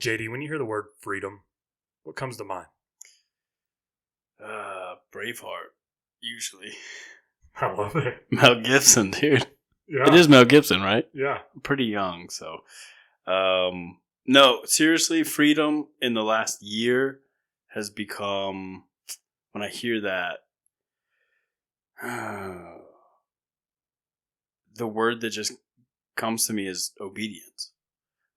JD, when you hear the word freedom, what comes to mind? Braveheart, usually. I love it. Mel Gibson, dude. Yeah. It is Mel Gibson, right? Yeah. Pretty young, so. No, seriously, freedom in the last year has become, when I hear that, the word that just comes to me is obedience.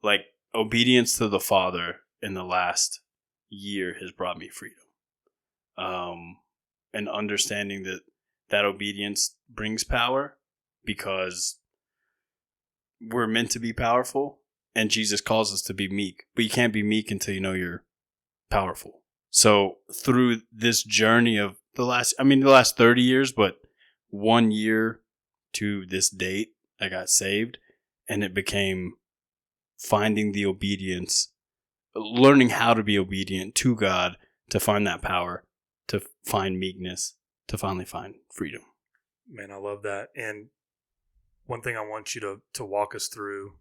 Like, obedience to the Father in the last year has brought me freedom. And understanding that obedience brings power because we're meant to be powerful and Jesus calls us to be meek. But you can't be meek until you know you're powerful. So through this journey of the last 30 years, but 1 year to this date, I got saved, and it became finding the obedience, learning how to be obedient to God, to find that power, to find meekness, to finally find freedom. Man, I love that. And one thing I want you to walk us through,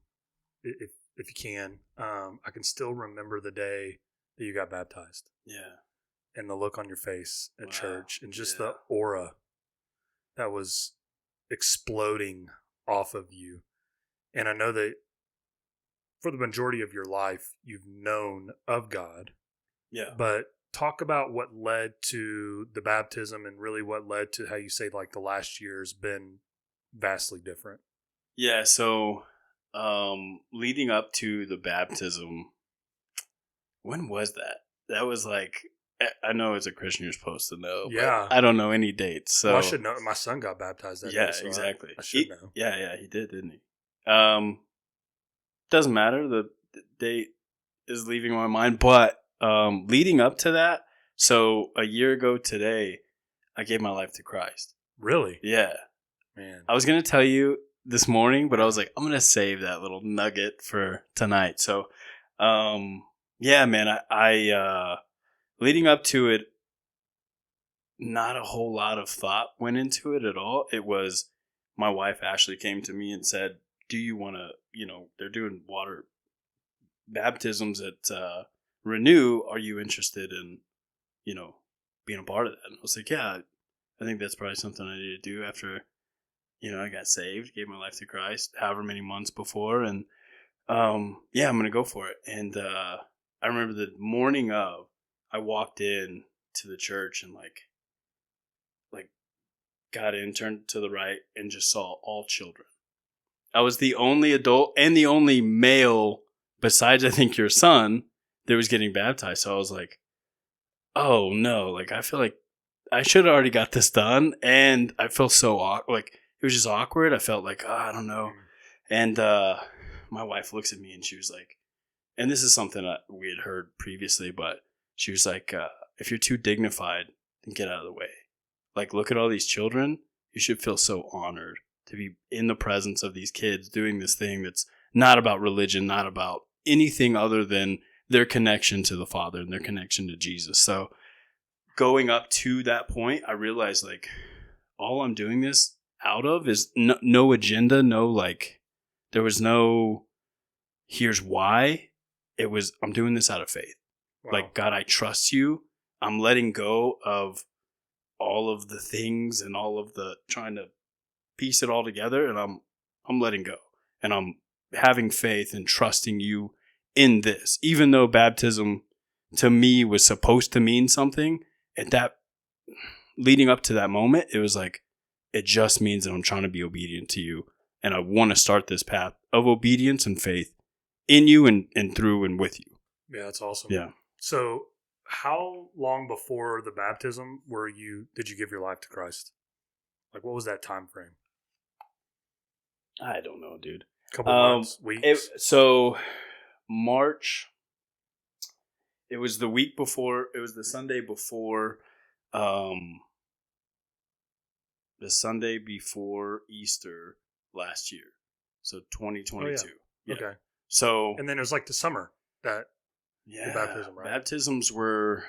if you can, I can still remember the day that you got baptized. Yeah. And the look on your face at church, and just Yeah. the aura that was exploding off of you. And I know that for the majority of your life, you've known of God. Yeah. But talk about what led to the baptism and really what led to how you say like the last year has been vastly different. Yeah. So, leading up to the baptism, when was that? That was like, I know it's a Christian you're supposed to know. Yeah. But I don't know any dates. So Well, I should know. My son got baptized that day. yeah, So exactly. I should know. Yeah, he did, didn't he? Doesn't matter. The date is leaving my mind, but leading up to that, so a year ago today, I gave my life to Christ. Really? Yeah. Man. I was going to tell you this morning, but I was like, I'm going to save that little nugget for tonight. So, yeah, man, I leading up to it, not a whole lot of thought went into it at all. It was my wife, Ashley, came to me and said, do you want to, they're doing water baptisms at Renew. Are you interested in, being a part of that? And I was like, yeah, I think that's probably something I need to do after, I got saved, gave my life to Christ, however many months before. And yeah, I'm going to go for it. And I remember the morning of, I walked in to the church and like got in, turned to the right, and just saw all children. I was the only adult and the only male, besides I think your son, that was getting baptized. So I was like, oh no, like I feel like I should have already got this done. And I felt so awkward. Like it was just awkward. I felt like, I don't know. And my wife looks at me and she was like, and this is something that we had heard previously, but she was like, if you're too dignified, then get out of the way. Like, look at all these children. You should feel so honored to be in the presence of these kids doing this thing that's not about religion, not about anything other than their connection to the Father and their connection to Jesus. So going up to that point, I realized like all I'm doing this out of is no agenda, no like there was no here's why. It was I'm doing this out of faith. Wow. Like, God, I trust you. I'm letting go of all of the things and all of the trying to piece it all together, and I'm letting go. And I'm having faith and trusting you in this. Even though baptism to me was supposed to mean something, at that leading up to that moment, it was like it just means that I'm trying to be obedient to you. And I want to start this path of obedience and faith in you and through and with you. Yeah, that's awesome. Yeah. So how long before the baptism did you give your life to Christ? Like, what was that time frame? I don't know, dude. Couple months, weeks? So March, it was the week before, it was the Sunday before Easter last year. So 2022. Oh, yeah. Okay. So. And then it was like the summer that the baptism, right? Baptisms were,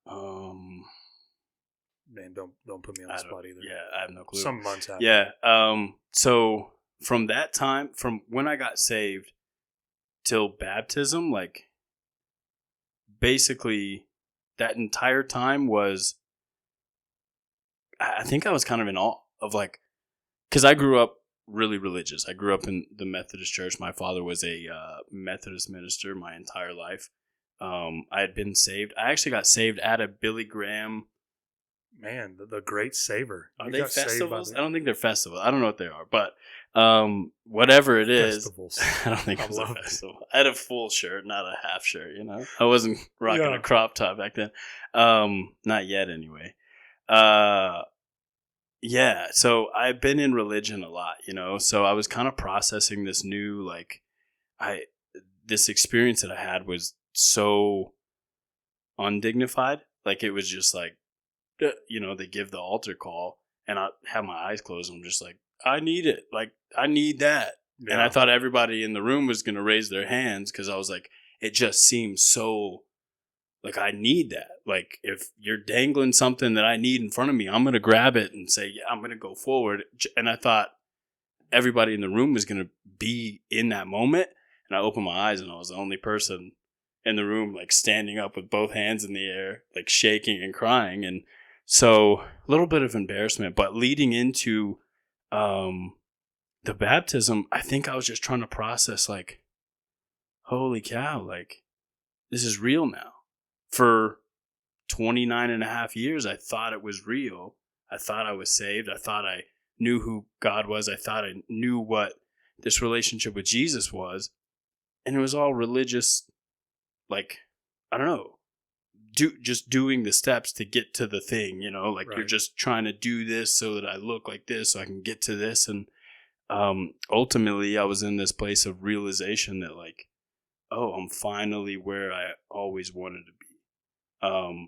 man, don't put me on the spot either. Yeah, I have no clue. Some months after. Yeah. So from that time, from when I got saved till baptism, like basically that entire time was, I think I was kind of in awe of like, because I grew up really religious. I grew up in the Methodist church. My father was a Methodist minister my entire life. I had been saved. I actually got saved at a Billy Graham. Man, the great saver. Are You they got saved by festivals? I don't think they're festivals. I don't know what they are, but whatever it is, Festivals. I don't think it was a love it. festival. I had a full shirt, not a half shirt. I wasn't rocking Yeah. a crop top back then. Not yet, anyway. Yeah. So I've been in religion a lot, So I was kind of processing this new, this experience that I had was so undignified. Like it was just like, they give the altar call and I have my eyes closed. I'm just like, I need it. Like, I need that. Yeah. And I thought everybody in the room was going to raise their hands because I was like, it just seems so like I need that. Like, if you're dangling something that I need in front of me, I'm going to grab it and say, yeah, I'm going to go forward. And I thought everybody in the room was going to be in that moment. And I opened my eyes and I was the only person in the room, like standing up with both hands in the air, like shaking and crying. And so a little bit of embarrassment, but leading into the baptism, I think I was just trying to process like, holy cow, like this is real now. For 29 and a half years, I thought it was real. I thought I was saved. I thought I knew who God was. I thought I knew what this relationship with Jesus was. And it was all religious, like, I don't know, just doing the steps to get to the thing, like Right. You're just trying to do this so that I look like this so I can get to this. And ultimately I was in this place of realization that like, oh, I'm finally where I always wanted to be.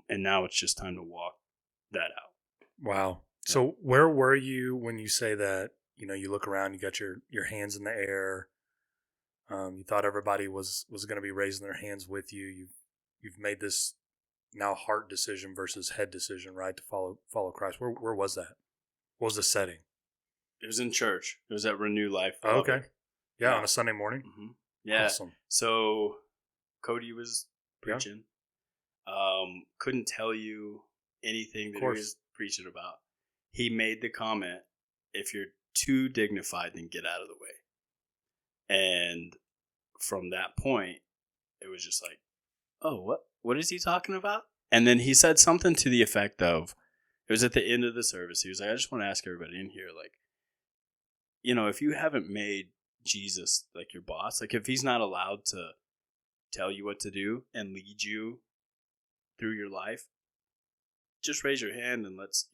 And now it's just time to walk that out. Wow. So where were you when you say that, you look around, you got your hands in the air. You thought everybody was going to be raising their hands with you. You've made this now heart decision versus head decision, right? To follow Christ. Where was that? What was the setting? It was in church. It was at Renew Life. Oh, okay. Lubbock. Yeah, on a Sunday morning. Mm-hmm. Yeah. Awesome. So Cody was preaching. Couldn't tell you anything that he was preaching about. He made the comment, if you're too dignified, then get out of the way. And from that point, it was just like, oh, what is he talking about? And then he said something to the effect of, it was at the end of the service. He was like, I just want to ask everybody in here, like, if you haven't made Jesus like your boss, like if he's not allowed to tell you what to do and lead you through your life, just raise your hand and let's,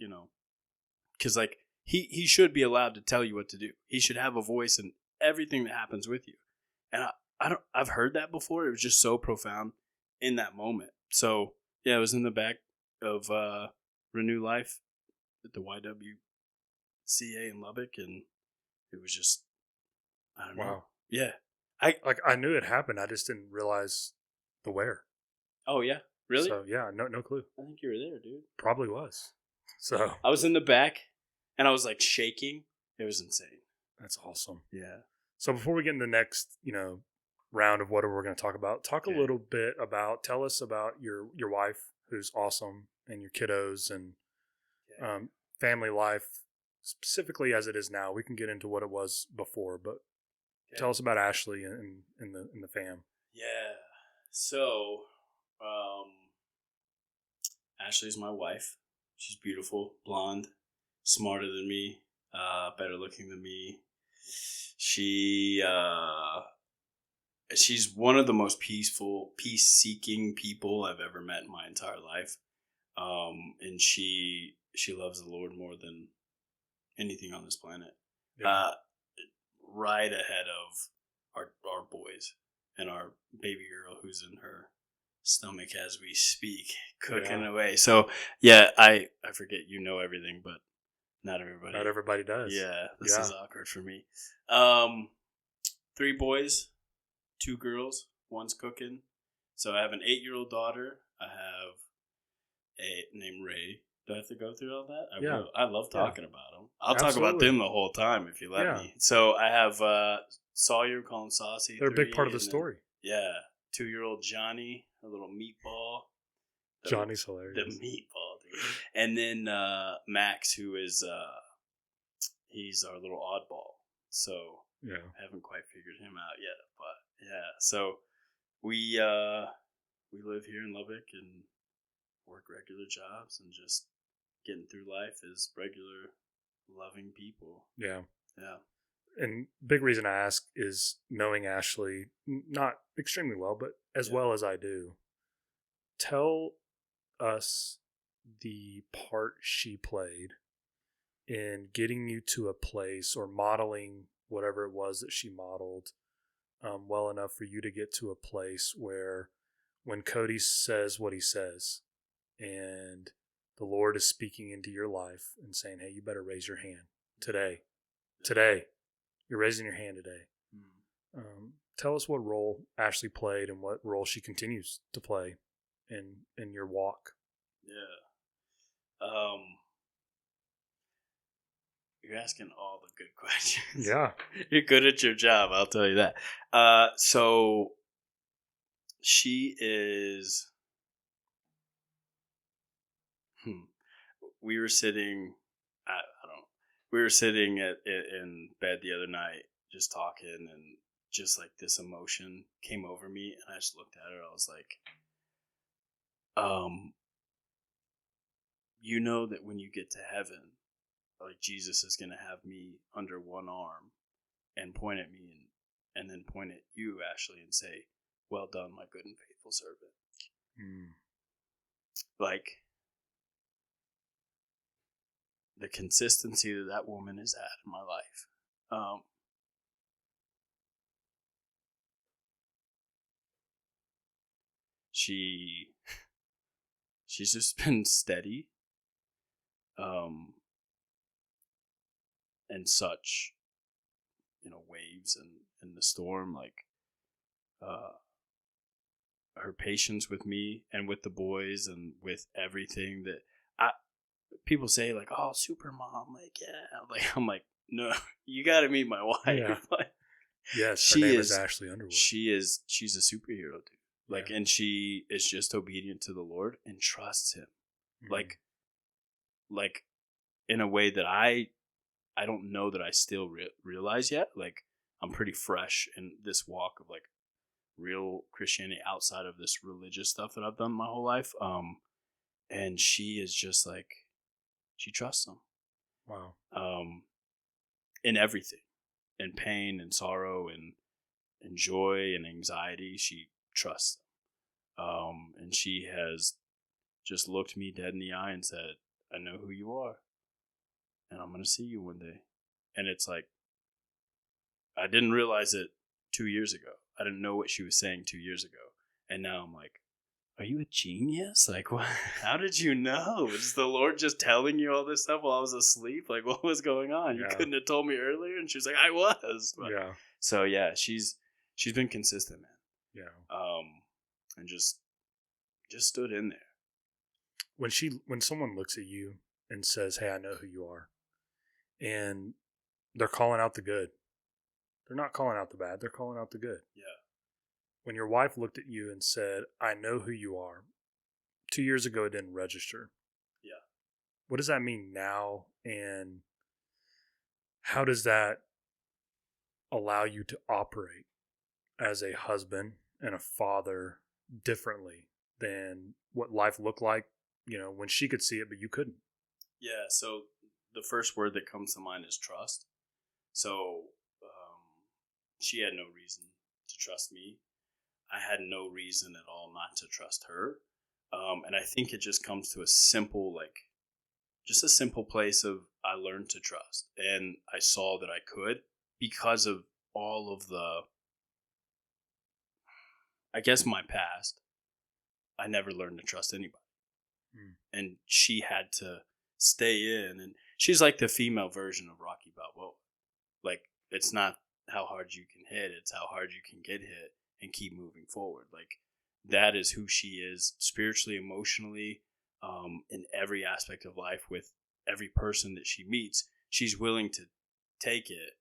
because like he should be allowed to tell you what to do. He should have a voice in everything that happens with you. And I've heard that before. It was just so profound in that moment. So yeah, it was in the back of Renew Life at the YWCA in Lubbock, and it was just, I don't know. Wow. Yeah. I knew it happened. I just didn't realize the where. Oh yeah, really? So yeah, no clue. I think you were there, dude. Probably was. So I was in the back, and I was like shaking. It was insane. That's awesome. Yeah. So before we get into the next, round of whatever we're going to talk about, talk a little bit about, tell us about your wife, who's awesome, and your kiddos and family life, specifically as it is now. We can get into what it was before, but tell us about Ashley and the fam. Yeah. So, Ashley's my wife. She's beautiful, blonde, smarter than me, better looking than me. She's one of the most peace-seeking people I've ever met in my entire life. And she loves the Lord more than anything on this planet. Yeah. Right ahead of our boys and our baby girl who's in her stomach as we speak, cooking away. So yeah, I forget everything, but not everybody does. Yeah, this is awkward for me. 3 boys, 2 girls, one's cooking. So I have an 8-year-old daughter. I have a named Ray. Do I have to go through all that? I will. I love talking about them. I'll talk about them the whole time if you let me. So I have Sawyer, call him Saucy. They're a big part of the story. Yeah. 2-year-old Johnny, a little meatball. Johnny's hilarious. The meatball, dude. And then Max, who is he's our little oddball. So yeah, I haven't quite figured him out yet, but yeah. So we live here in Lubbock and work regular jobs and just getting through life as regular loving people. Yeah. Yeah. And big reason I ask is knowing Ashley not extremely well, but as well as I do. Tell us the part she played in getting you to a place or modeling whatever it was that she modeled well enough for you to get to a place where when Cody says what he says and the Lord is speaking into your life and saying, hey, you better raise your hand today. You're raising your hand today. Tell us what role Ashley played and what role she continues to play in your walk. Yeah. You're asking all the good questions. Yeah. You're good at your job, I'll tell you that. So she is... We were sitting... We were sitting in bed the other night, just talking, and just like this emotion came over me, and I just looked at her. I was like, you know that when you get to heaven, like Jesus is going to have me under one arm and point at me and then point at you, Ashley, and say, well done, my good and faithful servant. Like, the consistency that woman is at in my life. She's just been steady, and such, waves and the storm, like, her patience with me and with the boys and with everything that people say, like, oh, super mom, like, yeah, like, I'm like, no, you got to meet my wife. Yeah. Like, yes, her name is Ashley Underwood. She's a superhero, dude. Like, and she is just obedient to the Lord and trusts him. Like in a way that I don't know that I still realize yet. Like, I'm pretty fresh in this walk of like real Christianity outside of this religious stuff that I've done my whole life. And she is just like, she trusts him. Wow. In everything, in pain and sorrow and joy and anxiety, she trusts him. And she has just looked me dead in the eye and said, I know who you are, and I'm going to see you one day. And it's like, I didn't realize it 2 years ago. I didn't know what she was saying 2 years ago. And now I'm like, are you a genius? Like, what? How did you know? Is the Lord just telling you all this stuff while I was asleep? Like, what was going on? You couldn't have told me earlier. And she was like, I was. But, so yeah, she's been consistent, man. Yeah. And just stood in there. When someone looks at you and says, hey, I know who you are, and they're calling out the good, they're not calling out the bad, they're calling out the good. Yeah. When your wife looked at you and said, I know who you are, 2 years ago it didn't register. Yeah. What does that mean now? And how does that allow you to operate as a husband and a father differently than what life looked like, when she could see it, but you couldn't? Yeah. So the first word that comes to mind is trust. So she had no reason to trust me. I had no reason at all not to trust her. And I think it just comes to a simple place of, I learned to trust. And I saw that I could, because of all of my past. I never learned to trust anybody. And she had to stay in. And she's like the female version of Rocky Balboa. Like, it's not how hard you can hit, it's how hard you can get hit and keep moving forward. Like, that is who she is, spiritually, emotionally, in every aspect of life. With every person that she meets, she's willing to take it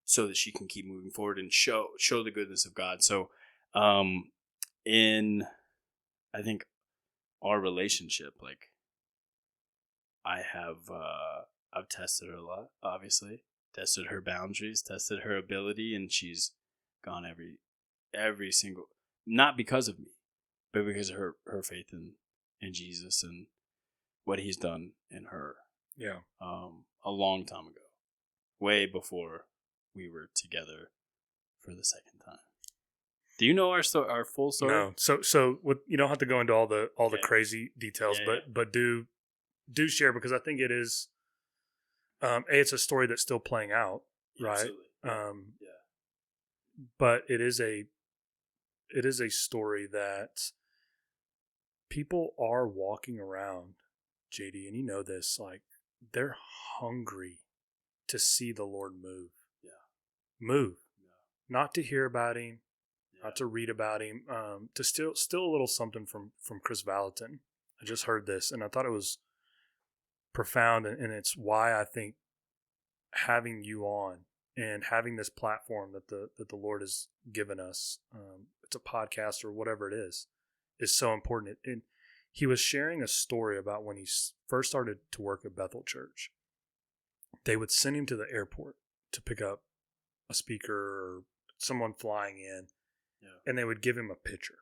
so that she can keep moving forward and show the goodness of God. So in, I think, our relationship, like, I've tested her a lot, obviously. Tested her boundaries, tested her ability, and she's gone every single, not because of me, but because of her faith in Jesus and what he's done in her. Yeah. A long time ago, way before we were together for the second time. Do you know our full story? No. So with, you don't have to go into all the crazy details, but do share, because I think it is it's a story that's still playing out, right? Absolutely. But it is a story that people are walking around, JD, and you know this, like, they're hungry to see the Lord move. Yeah. Move. Yeah. Not to hear about him, not to read about him, to still a little something from Chris Valentin. I just heard this and I thought it was profound, and it's why I think having you on and having this platform that the Lord has given us, it's a podcast or whatever it is so important. And he was sharing a story about when he first started to work at Bethel Church. They would send him to the airport to pick up a speaker or someone flying in, and they would give him a picture.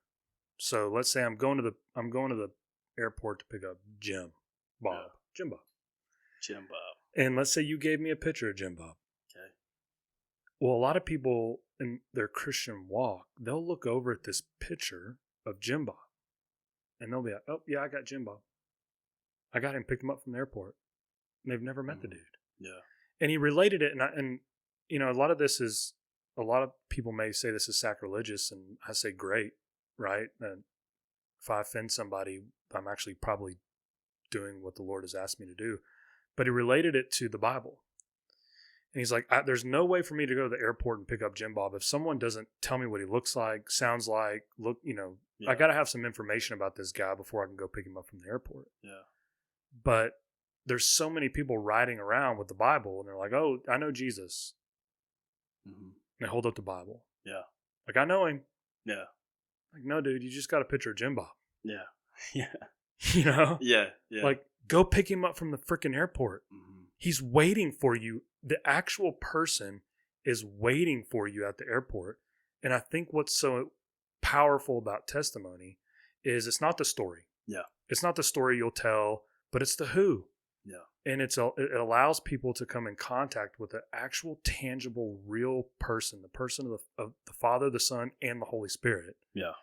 So let's say I'm going to the airport to pick up Jim Bob. And let's say you gave me a picture of Jim Bob. Okay. Well, a lot of people in their Christian walk, they'll look over at this picture of Jim Bob, and they'll be like, "Oh yeah, I got Jim Bob. I got him, picked him up from the airport." And they've never met the dude. Yeah. And he related it, and you know, a lot of people may say this is sacrilegious, and I say great, right? And if I offend somebody, I'm actually probably doing what the Lord has asked me to do. But he related it to the Bible. And he's like, there's no way for me to go to the airport and pick up Jim Bob if someone doesn't tell me what he looks like, sounds like, I got to have some information about this guy before I can go pick him up from the airport. Yeah. But there's so many people riding around with the Bible, and they're like, "Oh, I know Jesus." Mm-hmm. They hold up the Bible. Yeah. Like, I know him. Yeah. Like, no, dude, you just got a picture of Jim Bob. Yeah. Yeah. You know? Yeah. Yeah. Like, go pick him up from the freaking airport. Mm-hmm. He's waiting for you. The actual person is waiting for you at the airport. And I think what's so powerful about testimony is it's not the story. Yeah. It's not the story you'll tell, but it's the who. Yeah. And it allows people to come in contact with the actual, tangible, real person, the person of the Father, the Son, and the Holy Spirit. Yeah.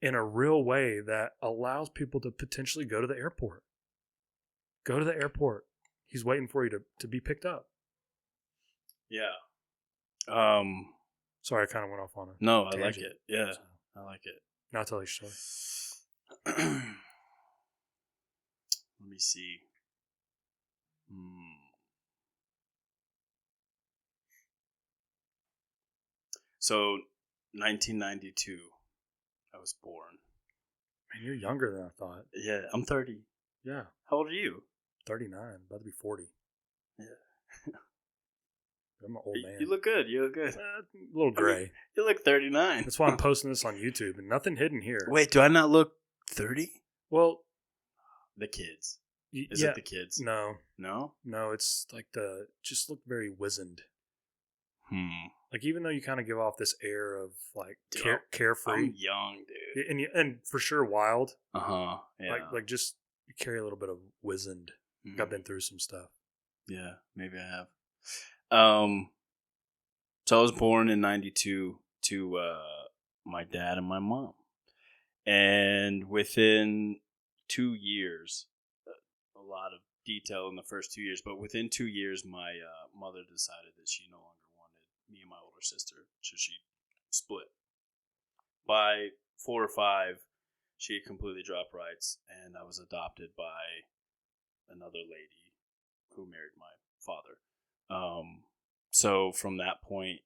In a real way that allows people to potentially go to the airport. Go to the airport. He's waiting for you to be picked up. Yeah. Sorry, I kind of went off on a No, tangent. I like it. Yeah, so, I like it. Now I'll tell you your story. Let me see. So, 1992, I was born. Man, you're younger than I thought. Yeah, I'm 30. Yeah. How old are you? 39, about to be 40. Yeah. I'm an old man. You look good. You look good. A little gray. You look 39. That's why I'm posting this on YouTube, and nothing hidden here. Wait, do I not look 30? Well, the kids. Is it the kids? No. No? No, it's like just look very wizened. Like, even though you kind of give off this air of like carefree. I'm young, dude. And for sure wild. Uh-huh. Yeah. Like just you carry a little bit of wizened. Mm-hmm. I've been through some stuff. Yeah, maybe I have. So I was born in 92 to my dad and my mom. And within 2 years, a lot of detail in the first 2 years, but within 2 years, my mother decided that she no longer wanted me and my older sister, so she split. By 4 or 5, she had completely dropped rights, and I was adopted by another lady who married my father. So from that point,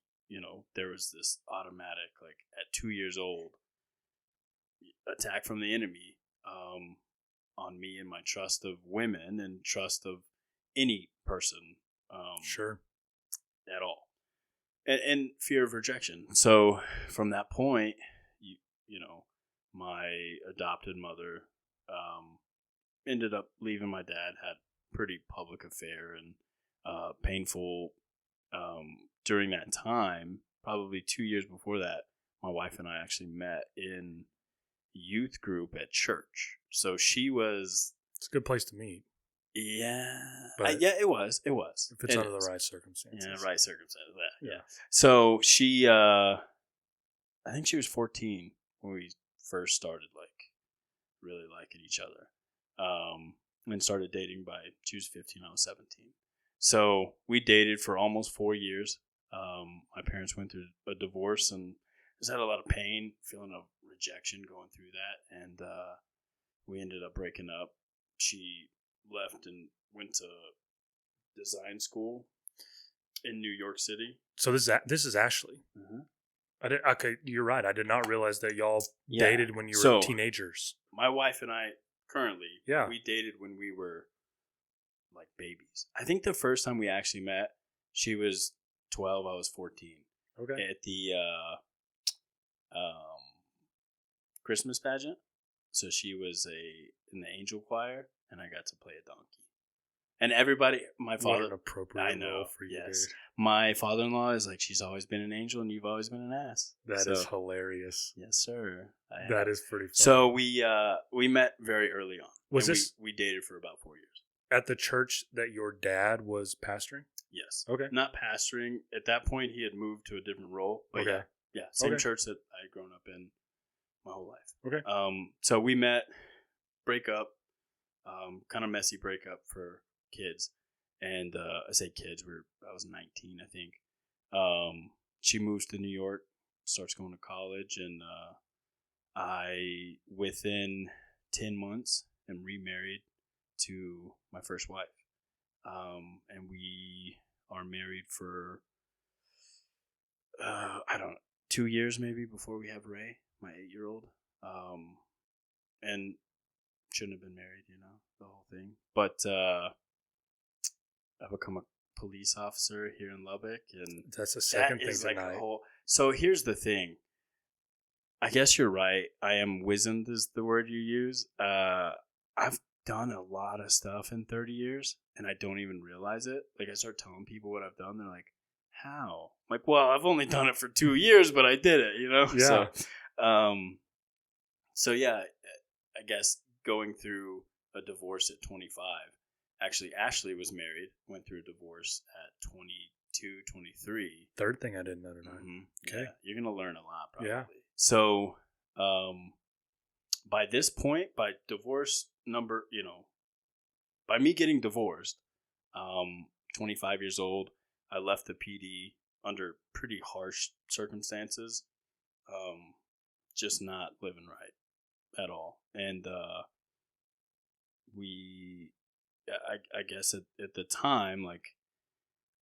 there was this automatic, like at 2 years old, attack from the enemy on me and my trust of women and trust of any person. Sure. At all. And fear of rejection. So from that point, my adopted mother ended up leaving my dad, had a pretty public affair and painful during that time. Probably 2 years before that, my wife and I actually met in youth group at church. So she was... It's a good place to meet. Yeah. But yeah, it was. It was. If it's under the right circumstances. Yeah, right circumstances. Yeah. So she, I think she was 14 when we first started, really liking each other. And started dating by, she was 15, I was 17. So we dated for almost 4 years. My parents went through a divorce and just had a lot of pain, feeling of rejection going through that. And we ended up breaking up. She left and went to design school in New York City. So this is Ashley. Mm-hmm. Okay, you're right. I did not realize that y'all dated when you were teenagers. My wife and I currently, yeah, we dated when we were like babies. I think the first time we actually met, she was 12, I was 14. Okay. At the Christmas pageant. So she was in the angel choir, and I got to play a donkey. And everybody, my father, what an appropriate role for you, yes. dude. My father-in-law is like, she's always been an angel, and you've always been an ass. That is hilarious. Yes, sir. That is pretty funny. So we met very early on. Was this we dated for about 4 years at the church that your dad was pastoring? Yes. Okay. Not pastoring at that point. He had moved to a different role. But okay. Yeah. Same church that I had grown up in my whole life. Okay. So we met, break up, kind of messy breakup for kids. And I say kids, I was 19, I think. She moves to New York, starts going to college, and I, within 10 months, am remarried to my first wife. And we are married for, 2 years maybe before we have Ray, my 8-year-old. And shouldn't have been married, the whole thing. But I've become a police officer here in Lubbock, and that's the second thing tonight. So here's the thing. I guess you're right. I am wizened is the word you use. I've done a lot of stuff in 30 years, and I don't even realize it. Like, I start telling people what I've done, they're like, how? I'm like, well, I've only done it for 2 years, but I did it, Yeah. So yeah, I guess going through a divorce at 25. Actually, Ashley was married, went through a divorce at 22, 23. Third thing I didn't know tonight. Mm-hmm. Okay. Yeah, you're going to learn a lot, probably. Yeah. So, by this point, by divorce number, by me getting divorced, 25 years old, I left the PD under pretty harsh circumstances, just not living right at all. And I guess at the time,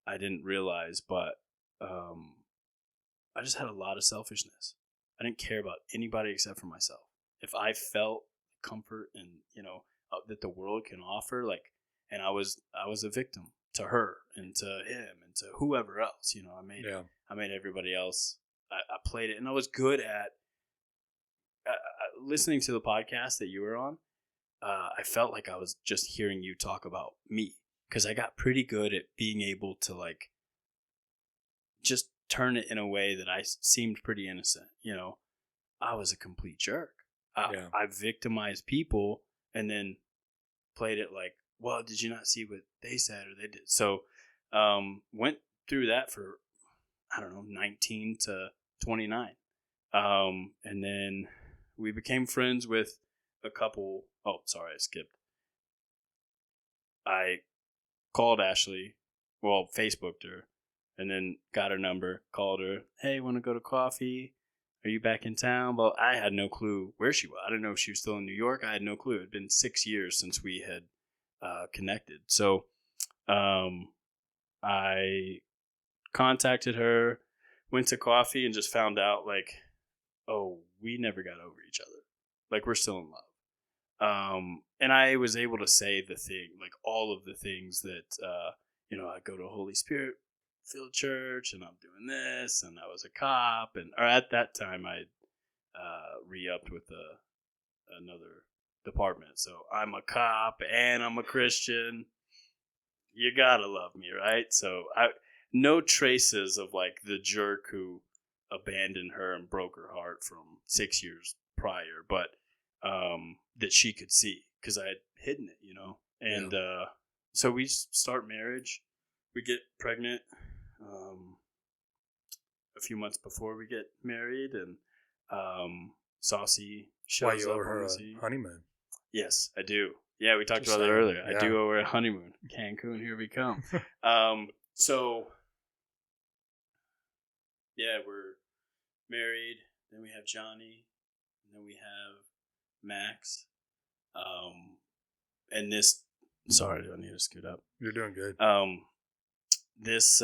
I didn't realize, but I just had a lot of selfishness. I didn't care about anybody except for myself. If I felt comfort and that the world can offer, and I was a victim to her and to him and to whoever else. I made everybody else. I played it, and I was good at listening to the podcast that you were on. I felt like I was just hearing you talk about me, because I got pretty good at being able to just turn it in a way that I seemed pretty innocent. I was a complete jerk. I victimized people and then played it like, well, did you not see what they said or they did? So went through that for, 19 to 29. And then we became friends with a couple. Oh, sorry, I skipped. I called Ashley, Facebooked her, and then got her number, called her. Hey, want to go to coffee? Are you back in town? Well, I had no clue where she was. I didn't know if she was still in New York. I had no clue. It had been 6 years since we had connected. So I contacted her, went to coffee, and just found out, we never got over each other. We're still in love. And I was able to say all of the things that, I go to a Holy Spirit filled church, and I'm doing this, and I was a cop, or at that time I re-upped with another department. So I'm a cop and I'm a Christian. You gotta love me, right? So no traces of like the jerk who abandoned her and broke her heart from 6 years prior, but that she could see because I had hidden it, And so we start marriage. We get pregnant a few months before we get married, and Saucy shows up on the scene. Honeymoon. Yes, I do. Yeah, we talked about that earlier. Yeah. I do owe her a honeymoon. Cancun, here we come. So, yeah, we're married. Then we have Johnny. And then we have Max. And this... Sorry, do I need to scoot up? You're doing good. This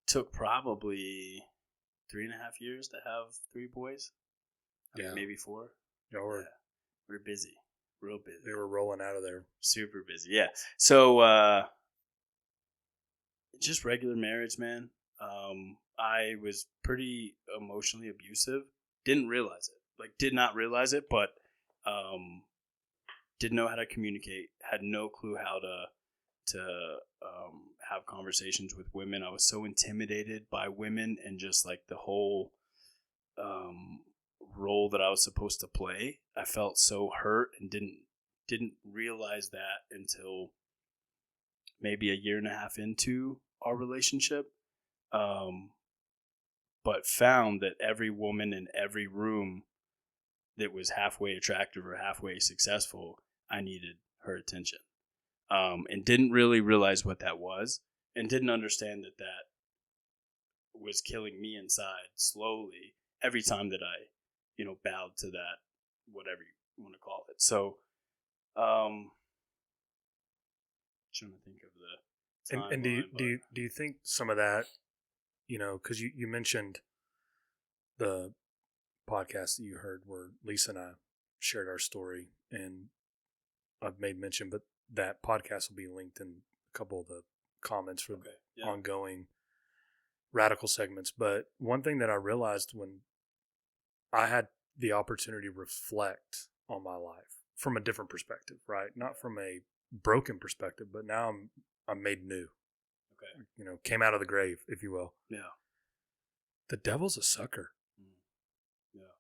took probably 3.5 years to have 3 boys. I mean, maybe 4. We're busy. Real busy. They were rolling out of there. Super busy, yeah. So, just regular marriage, man. I was pretty emotionally abusive. Didn't realize it. Did not realize it, but didn't know how to communicate. Had no clue how to have conversations with women. I was so intimidated by women and just the whole role that I was supposed to play. I felt so hurt and didn't realize that until maybe 1.5 years into our relationship. But found that every woman in every room that was halfway attractive or halfway successful, I needed her attention. And didn't really realize what that was, and didn't understand that was killing me inside slowly every time that I, bowed to that, whatever you want to call it. So, trying to think of the timeline. And do you think some of that, because you mentioned the podcast that you heard where Lisa and I shared our story, and I've made mention, but that podcast will be linked in a couple of the comments for ongoing radical segments. But one thing that I realized when I had the opportunity to reflect on my life from a different perspective, right? Not from a broken perspective, but now I'm made new. Okay. Came out of the grave, if you will. Yeah. The devil's a sucker. Yeah.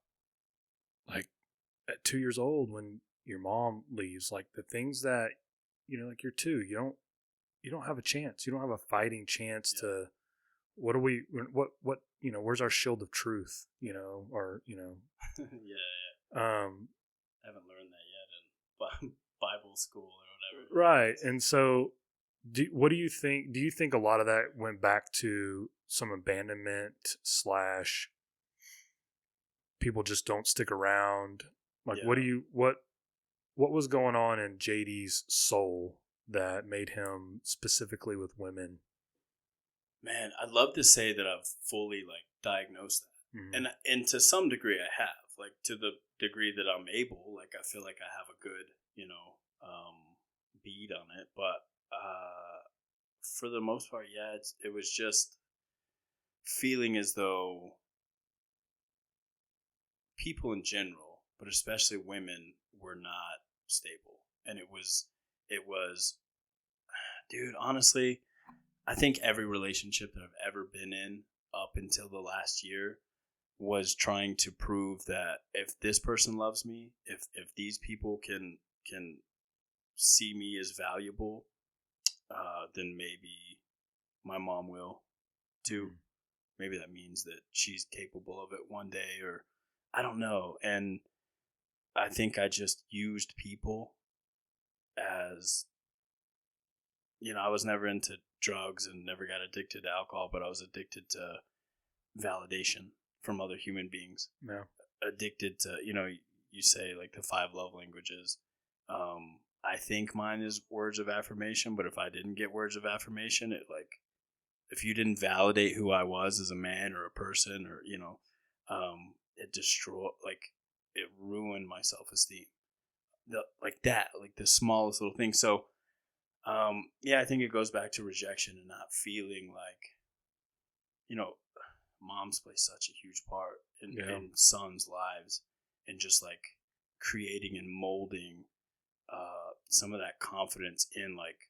At 2 years old, when your mom leaves, the things that, you're 2, you don't have a chance. You don't have a fighting chance to, what where's our shield of truth, or, Yeah. I haven't learned that yet in Bible school or whatever. Right. And so what do you think? Do you think a lot of that went back to some abandonment / people just don't stick around? What was going on in JD's soul that made him specifically with women? Man, I'd love to say that I've fully diagnosed that. Mm-hmm. And to some degree I have, to the degree that I'm able, I feel like I have a good, bead on it. But for the most part, yeah, it was just feeling as though people in general, but especially women, were not stable. And it was, dude, honestly, I think every relationship that I've ever been in up until the last year was trying to prove that if this person loves me, if these people can see me as valuable, then maybe my mom will too. Maybe that means that she's capable of it one day, or I don't know. And I think I just used people as, I was never into drugs and never got addicted to alcohol, but I was addicted to validation from other human beings. Yeah. Addicted to, you say the 5 love languages. I think mine is words of affirmation, but if I didn't get words of affirmation, it if you didn't validate who I was as a man or a person, or, it destroyed, it ruined my self-esteem. The smallest little thing. So, yeah, I think it goes back to rejection and not feeling moms play such a huge part in sons' lives, and just like creating and molding some of that confidence in like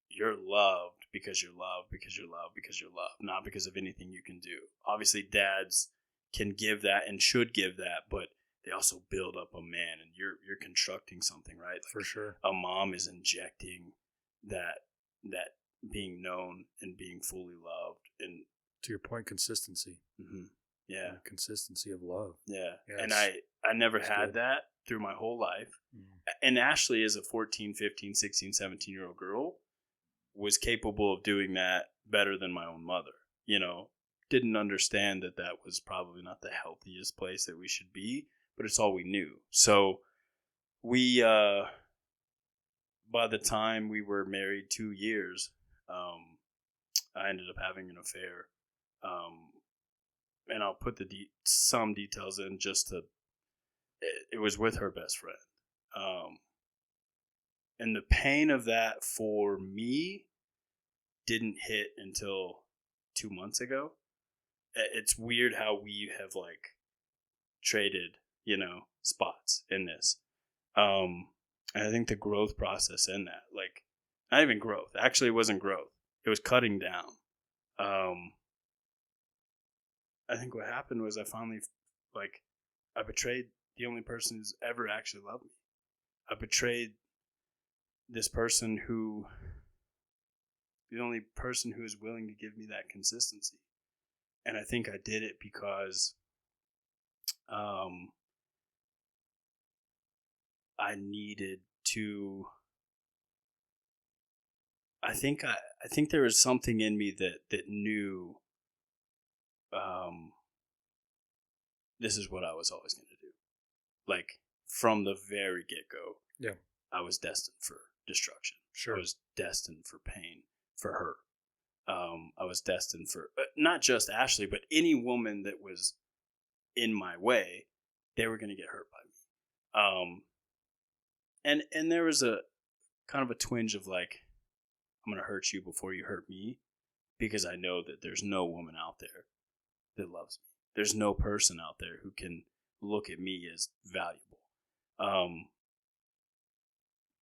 you're loved because you're loved because you're loved because you're loved, not because of anything you can do. Obviously, dads can give that and should give that, but they also build up a man, and you're constructing something, right? Like for sure. A mom is injecting that being known and being fully loved, and to your point, consistency. Mm-hmm. Yeah, consistency of love. Yeah, and I never had that through my whole life. And Ashley, as a 14, 15, 16, 17-year-old girl, was capable of doing that better than my own mother. You know, didn't understand that was probably not the healthiest place that we should be, but it's all we knew. So we, by the time we were married 2 years, I ended up having an affair. And I'll put some details in just to, it was with her best friend. And the pain of that for me didn't hit until 2 months ago. It's weird how we have like traded, spots in this. And I think the growth process in that, like, not even growth. Actually, it wasn't growth. It was cutting down. I think what happened was I finally, I betrayed the only person who's ever actually loved me. I betrayed this person the only person who is willing to give me that consistency. And I think I did it because I needed to. I think there was something in me that knew this is what I was always going to do. Like from the very get-go. Yeah. I was destined for destruction. Sure. I was destined for pain for her. I was destined for not just Ashley, but any woman that was in my way, they were going to get hurt by me. And there was a kind of a twinge of like, I'm going to hurt you before you hurt me, because I know that there's no woman out there that loves me. There's no person out there who can look at me as valuable.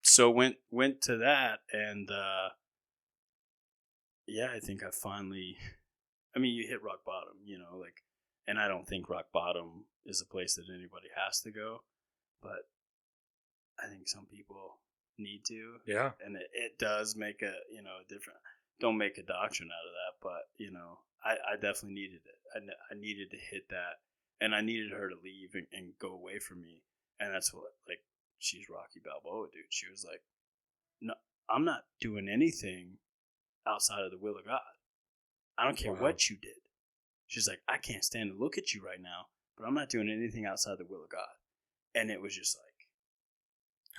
So went to that, and I think I finally, you hit rock bottom, and I don't think rock bottom is a place that anybody has to go, but I think some people need to. Yeah. And it does make a different, don't make a doctrine out of that, but I definitely needed it. I needed to hit that, and I needed her to leave and go away from me. And that's what, like, she's Rocky Balboa, dude. She was like, no, I'm not doing anything outside of the will of God. I don't care what you did. She's like, I can't stand to look at you right now, but I'm not doing anything outside the will of God. And it was just like,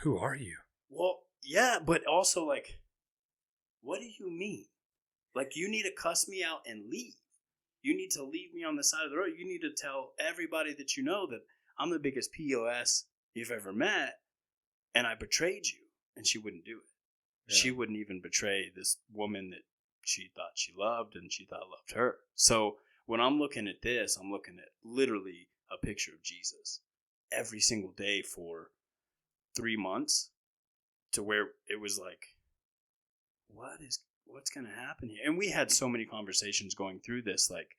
who are you? Well, yeah, but also like, what do you mean? Like, you need to cuss me out and leave. You need to leave me on the side of the road. You need to tell everybody that you know that I'm the biggest POS you've ever met, and I betrayed you. And she wouldn't do it. Yeah. She wouldn't even betray this woman that she thought she loved and she thought loved her. So when I'm looking at this, I'm looking at literally a picture of Jesus every single day for 3 months, to where it was like, what's going to happen here? And we had so many conversations going through this. Like,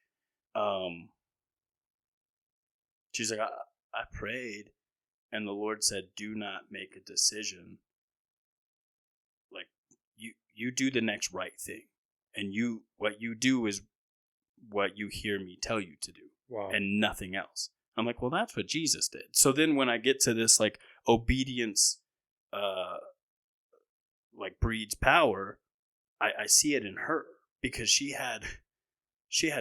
she's like, I prayed, and the Lord said, do not make a decision. Like, you do the next right thing, and what you do is what you hear me tell you to do. Wow. And nothing else. I'm like, well, that's what Jesus did. So then when I get to this, like, obedience, like, breeds power, I see it in her, because she had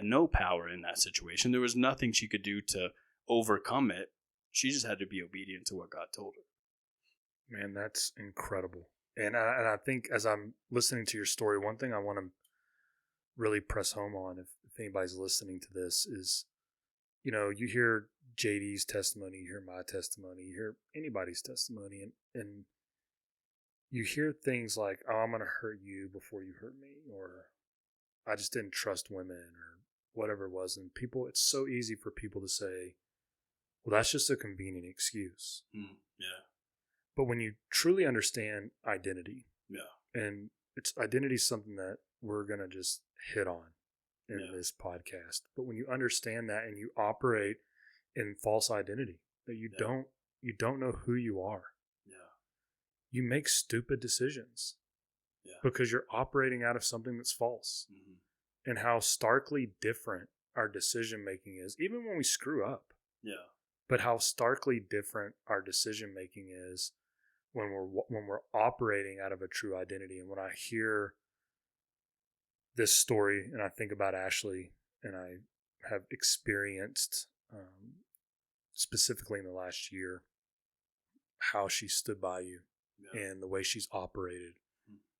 no power in that situation. There was nothing she could do to overcome it. She just had to be obedient to what God told her. Man, that's incredible. And I think as I'm listening to your story, one thing I want to really press home on, if anybody's listening to this, is, you hear JD's testimony, you hear my testimony, you hear anybody's testimony, and you hear things like, oh, I'm going to hurt you before you hurt me, or I just didn't trust women, or whatever it was. And people, it's so easy for people to say, well, that's just a convenient excuse. Yeah. But when you truly understand identity, Yeah. and identity is something that we're going to just hit on in this podcast. But when you understand that and you operate in false identity, that you don't know who you are. Yeah. You make stupid decisions. Yeah. Because you're operating out of something that's false. Mm-hmm. And how starkly different our decision making is, even when we screw up. Yeah. But how starkly different our decision making is when we're operating out of a true identity. And when I hear this story and I think about Ashley, and I have experienced specifically in the last year how she stood by you, and the way she's operated,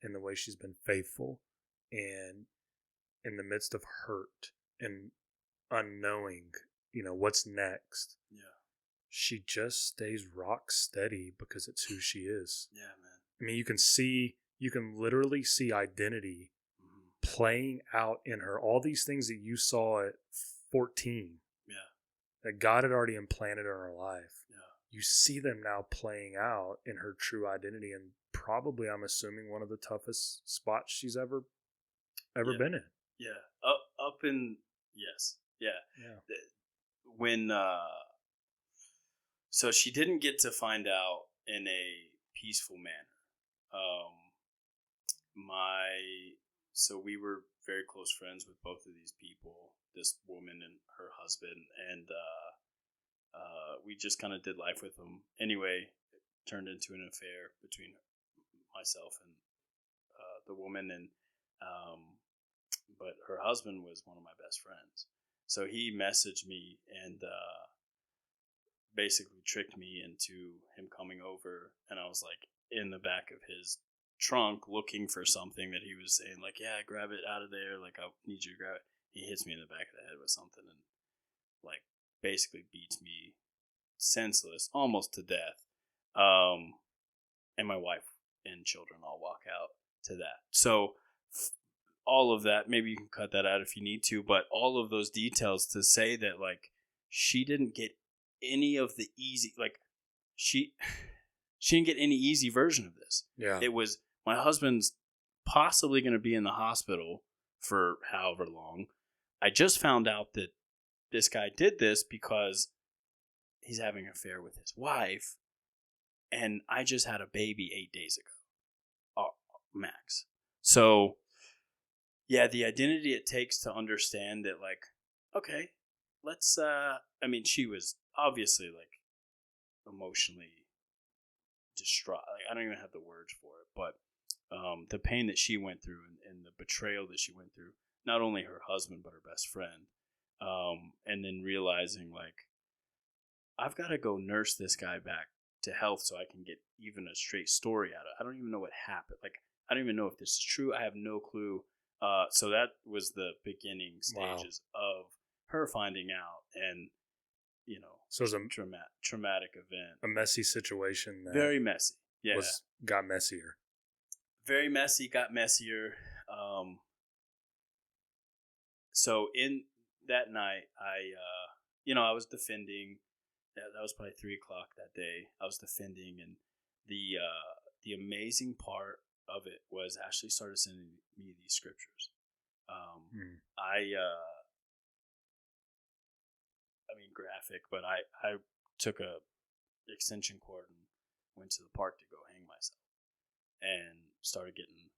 and the way she's been faithful, and in the midst of hurt and unknowing, what's next. Yeah. She just stays rock steady because it's who she is. Yeah, man. I mean, you can literally see identity playing out in her. All these things that you saw at 14, that God had already implanted in her life. Yeah. You see them now playing out in her true identity, and probably, I'm assuming, one of the toughest spots she's ever been in. Yeah. Up in, yes. Yeah. Yeah. When, so she didn't get to find out in a peaceful manner. So we were very close friends with both of these people, this woman and her husband, and we just kind of did life with them. Anyway, it turned into an affair between myself and the woman, and but her husband was one of my best friends. So he messaged me and basically tricked me into him coming over, and I was like in the back of his trunk looking for something that he was saying, like, yeah, grab it out of there, like, I need you to grab it. He hits me in the back of the head with something and like basically beats me senseless, almost to death. And my wife and children all walk out to that. So all of that, maybe you can cut that out if you need to, but all of those details to say that, like, she didn't get any of the easy, like, she didn't get any easy version of this. Yeah. It was, my husband's possibly going to be in the hospital for however long. I just found out that this guy did this because he's having an affair with his wife, and I just had a baby 8 days ago, max. So, yeah, the identity it takes to understand that, like, okay, let's, I mean, she was obviously, like, emotionally distraught. Like, I don't even have the words for it, but the pain that she went through and the betrayal that she went through, not only her husband, but her best friend, and then realizing, like, I've got to go nurse this guy back to health so I can get even a straight story out of it. I don't even know what happened. Like, I don't even know if this is true. I have no clue. So that was the beginning stages of her finding out, and, so it was a traumatic event. A messy situation. That very messy. Yeah. Got messier. Very messy, got messier. So in that night, I was defending. That was probably 3:00 that day. I was defending, and the amazing part of it was Ashley started sending me these scriptures. I mean, graphic, but I took a extension cord and went to the park to go hang myself, and started getting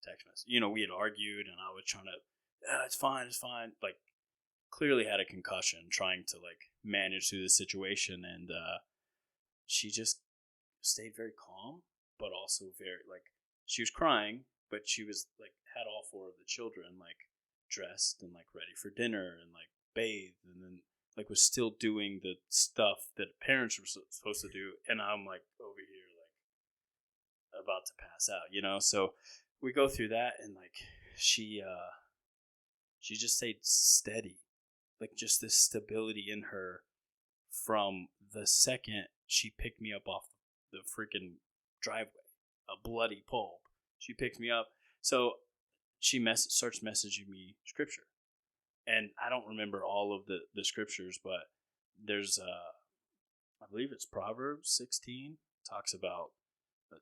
text messages. We had argued, and I was trying to, it's fine. Like, clearly had a concussion, trying to, like, manage through the situation, and she just stayed very calm, but also very, like, she was crying, but she was, like, had all 4 of the children, like, dressed and, like, ready for dinner and, like, bathed, and then, like, was still doing the stuff that parents were supposed to do, and I'm, like, over here, like, about to pass out, so we go through that, and, like, she just stayed steady, like, just this stability in her from the second she picked me up off the freaking driveway, a bloody pulp. She picked me up. So she starts messaging me scripture. and I don't remember all of the scriptures, but there's I believe it's Proverbs 16 talks about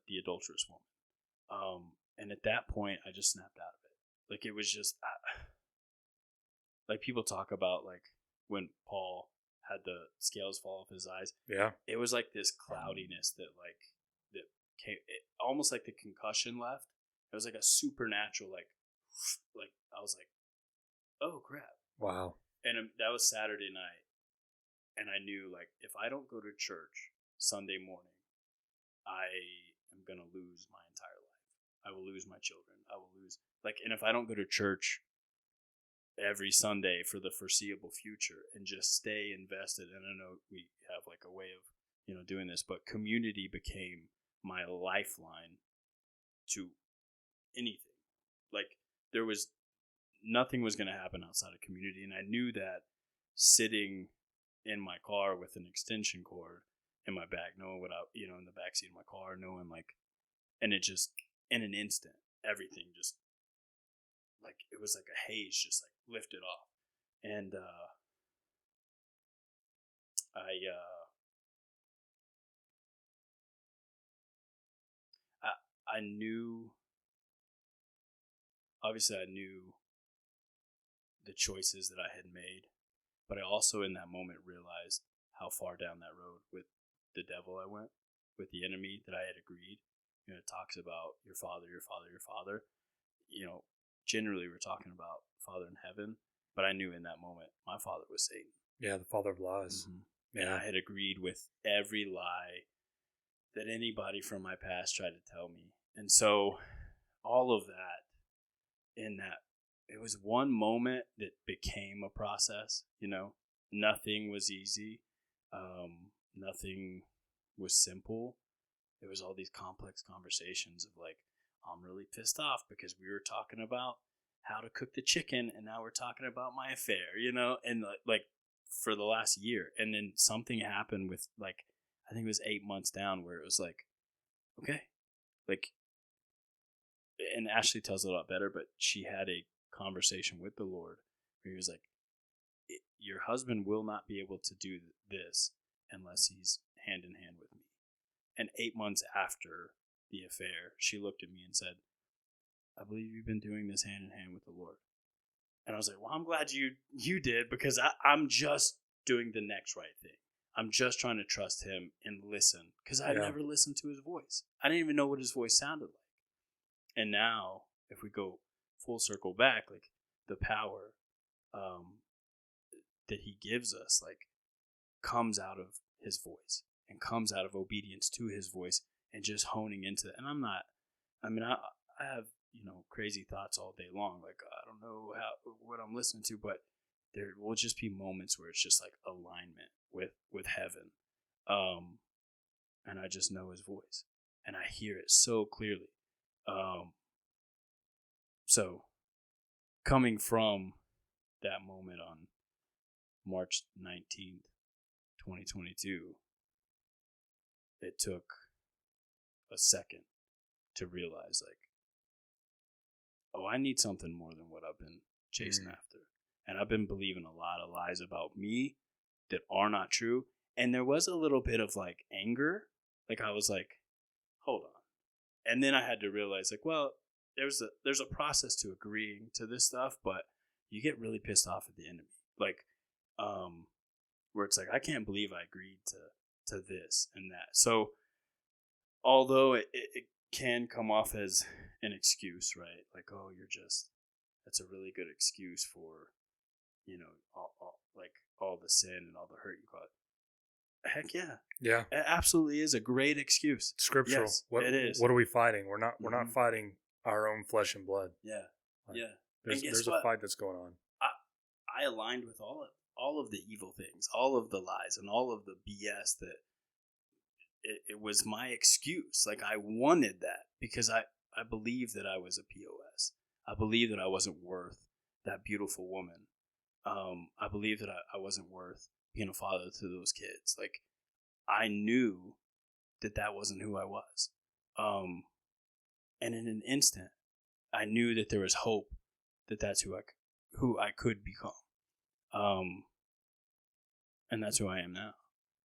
the adulterous woman. And at that point, I just snapped out of it. Like, it was just like people talk about, like, when Paul had the scales fall off his eyes. Yeah. It was like this cloudiness that came, almost like the concussion left. It was like a supernatural, like I was like, oh crap. Wow. And that was Saturday night. And I knew, like, if I don't go to church Sunday morning, I am going to lose my entire life. I will lose my children. I will lose, like, and if I don't go to church every Sunday for the foreseeable future and just stay invested, and I know we have like a way of, doing this, but community became my lifeline to anything. Like, there was nothing was going to happen outside of community, and I knew that sitting in my car with an extension cord in my back, knowing what in the backseat of my car, knowing, like, and it just, in an instant, everything just, like, it was like a haze just, like, lifted off. And I knew, obviously I knew the choices that I had made, but I also in that moment realized how far down that road with the devil I went, with the enemy that I had agreed. It talks about your father, your father, your father. Generally we're talking about Father in heaven, but I knew in that moment my father was Satan. Yeah, the father of lies. Mm-hmm. Yeah. And I had agreed with every lie that anybody from my past tried to tell me. And so all of that, it was one moment that became a process. Nothing was easy. Nothing was simple. There was all these complex conversations of, like, I'm really pissed off because we were talking about how to cook the chicken and now we're talking about my affair, and like for the last year. And then something happened with, like, I think it was 8 months down, where it was like, okay, like, and Ashley tells it a lot better, but she had a conversation with the Lord where he was like, your husband will not be able to do this unless he's hand in hand with me. And 8 months after the affair, she looked at me and said, I believe you've been doing this hand in hand with the Lord. And I was like, well, I'm glad you did, because I'm just doing the next right thing. I'm just trying to trust him and listen, because I never listened to his voice. I didn't even know what his voice sounded like. And now, if we go full circle back, like, the power that he gives us, like, comes out of his voice and comes out of obedience to his voice and just honing into it. And I have, crazy thoughts all day long. Like, I don't know what I'm listening to, but there will just be moments where it's just like alignment with heaven. And I just know his voice and I hear it so clearly. So coming from that moment on March 19th, 2022, it took a second to realize, like, oh, I need something more than what I've been chasing after. And I've been believing a lot of lies about me that are not true. And there was a little bit of, like, anger. Like, I was like, hold on. And then I had to realize, like, well, there's a process to agreeing to this stuff, but you get really pissed off at the enemy. Like, where it's like, I can't believe I agreed to this and that. So although it can come off as an excuse, right? Like, oh, that's a really good excuse for, all the sin and all the hurt you caused. Heck yeah. Yeah. It absolutely is a great excuse. Scriptural. Yes, it is. What are we fighting? We're not fighting our own flesh and blood. Yeah. Like, yeah. There's a fight that's going on. I aligned with all of the evil things, all of the lies, and all of the BS that it was my excuse. Like, I wanted that because I believed that I was a POS. I believed that I wasn't worth that beautiful woman. I believed that I wasn't worth being a father to those kids. Like, I knew that wasn't who I was. And in an instant, I knew that there was hope that that's who I could become. And that's who I am now.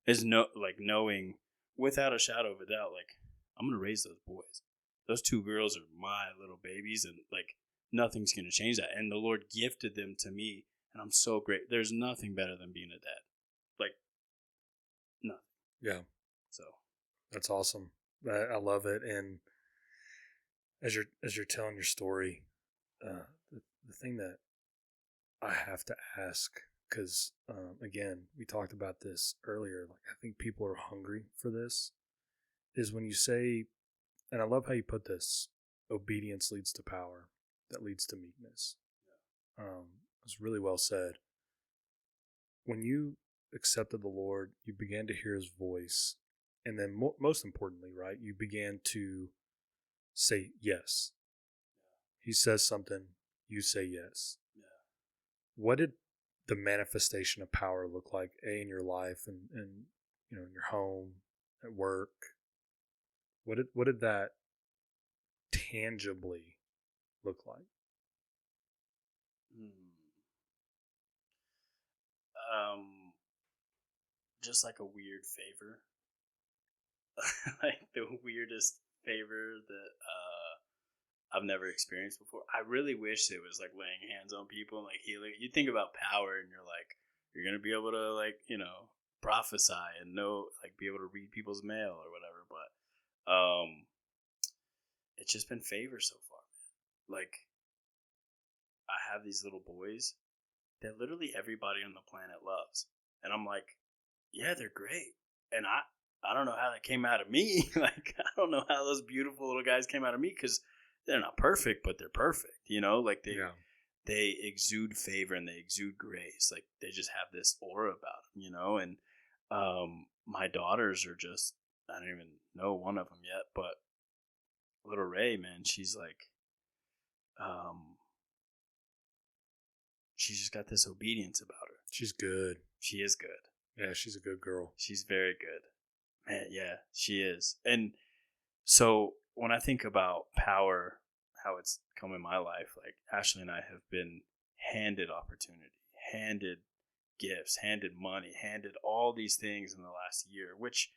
Is knowing without a shadow of a doubt, like, I'm gonna raise those boys. Those two girls are my little babies, and like nothing's gonna change that. And the Lord gifted them to me, and I'm so great. There's nothing better than being a dad. Like, nothing. Yeah. So that's awesome. I love it. And as you're telling your story, the thing that I have to ask, because again, we talked about this earlier. Like, I think people are hungry for this. Is when you say, and I love how you put this: obedience leads to power, that leads to meekness. It's really well said. When you accepted the Lord, you began to hear His voice, and then most importantly, right, you began to say yes. He says something, you say yes. Yeah. What did the manifestation of power look like, in your life and in your home, at work? What did that tangibly look like? Just like a weird favor, like the weirdest favor that I've never experienced before. I really wish it was like laying hands on people and like healing. You think about power, and you're like, you're gonna be able to like prophesy and know, like, be able to read people's mail or whatever. But it's just been favor so far, man. Like, I have these little boys that literally everybody on the planet loves, and I'm like, yeah, they're great. And I don't know how that came out of me. Like, I don't know how those beautiful little guys came out of me, because they're not perfect, but they're perfect. Like they exude favor and they exude grace. Like, they just have this aura about them. And my daughters are just, I don't even know one of them yet, but little Ray, man, she's like, she's just got this obedience about her. She's good. She is good. Yeah, she's a good girl. She's very good. Man, yeah, she is. And so when I think about power, how it's come in my life, like, Ashley and I have been handed opportunity, handed gifts, handed money, handed all these things in the last year, which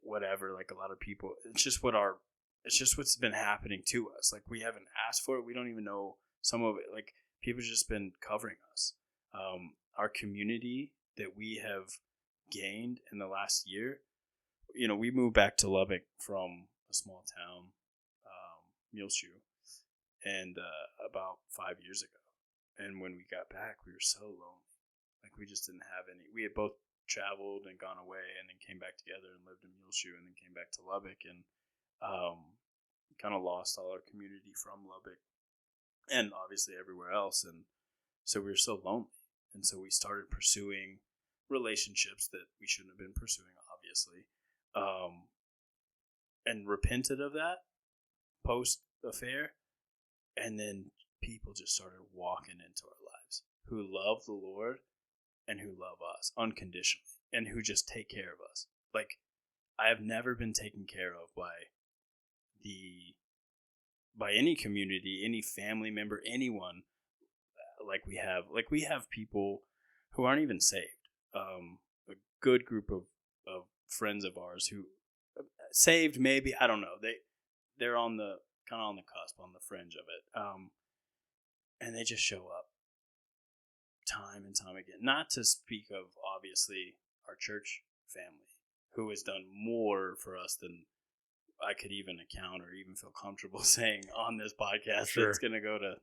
whatever, like a lot of people, it's just what's been happening to us. Like, we haven't asked for it. We don't even know some of it. Like, people have just been covering us. Our community that we have gained in the last year, we moved back to Lubbock from a small town, Muleshoe, and about 5 years ago. And when we got back, we were so lonely. Like, we just didn't have any. We had both traveled and gone away, and then came back together and lived in Muleshoe, and then came back to Lubbock, and kind of lost all our community from Lubbock, and obviously everywhere else. And so we were so lonely, and so we started pursuing relationships that we shouldn't have been pursuing, obviously, and repented of that post affair. And then people just started walking into our lives who love the Lord and who love us unconditionally, and who just take care of us. Like, I have never been taken care of by any community, any family member, anyone, like we have people who aren't even saved. A good group of friends of ours who saved, maybe, I don't know. They're on the kind of on the cusp, on the fringe of it. And they just show up time and time again. Not to speak of, obviously, our church family, who has done more for us than I could even account or even feel comfortable saying on this podcast. Sure. That's going to go to